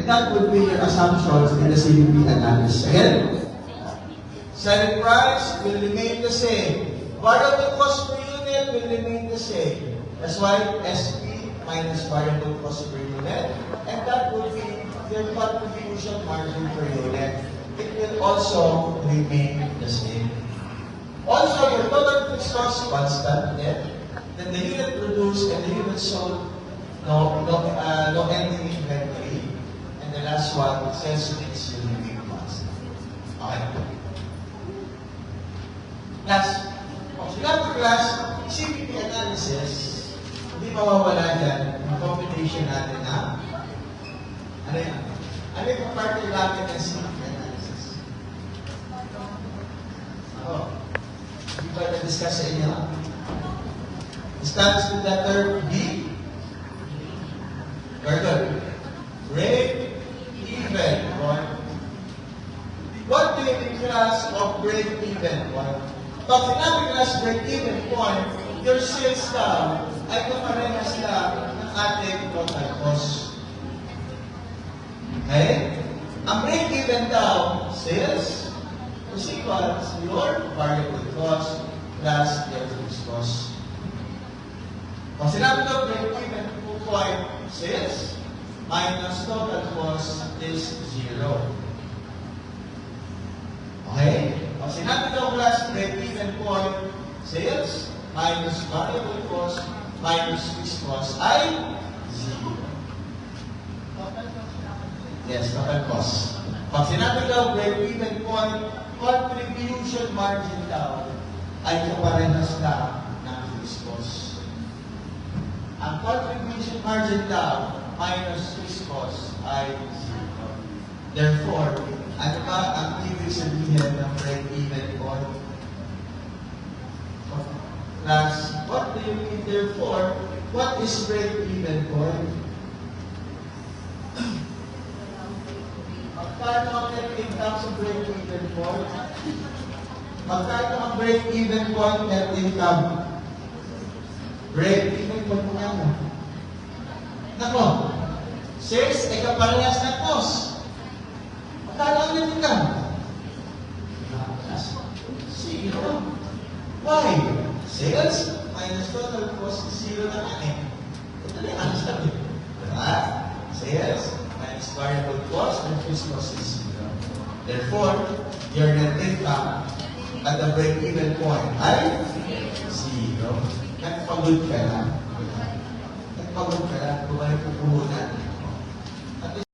And that would be your assumptions in the CVP analysis. Again, selling price will remain the same. Variable cost per unit will remain the same. That's why SP minus variable cost per unit. And that would be your contribution margin per unit. It will also remain the same. Also, your total fixed cost constant, then the unit produced and the unit sold, no ending inventory. And the last one, sales units will remain constant. Okay? Last, sinabi class, CVP analysis, hindi mawawala dyan ang combination natin na ano yan? Ano yung parte natin ng CVP analysis? Hindi ba na-discuss sa inyo? Starts with the term B. Very good. Break even point. What do you mean class of break even point? Pag sinabi class break even point, your sales down ay kaparehas lang ng ating total cost. Okay? Ang break even down, sales, is equals your variable cost plus your fixed cost. Pag sinabi ko break-even point sales minus total cost is 0. Okay? Pag sinabi ko class break-even point sales minus variable cost minus fixed cost ay 0. Yes, total cost. Pag sinabi ko break-even point contribution margin daw ay kaparehas lang ng fixed cost. Ang contribution margin daw minus fixed cost ay 0. Therefore, ano ba ang ibig sabihin ng break-even point? Plus, what do you mean therefore? What is break-even point? Magkano ang net income sa break-even point? Magkano ang break-even point net income? Break-even point mo nga. Nako, sales ay kaparehas ng cost. Magkano ang net income? Zero. Why? Sales minus total cost is 0 na nga eh. Ito na yung answer. Diba? Sales minus variable cost and fixed cost is 0. Therefore, your net income at the break-even point ay 0. Nagpagod ka lang. Nagpagod ka lang. Bumalik po puhunan.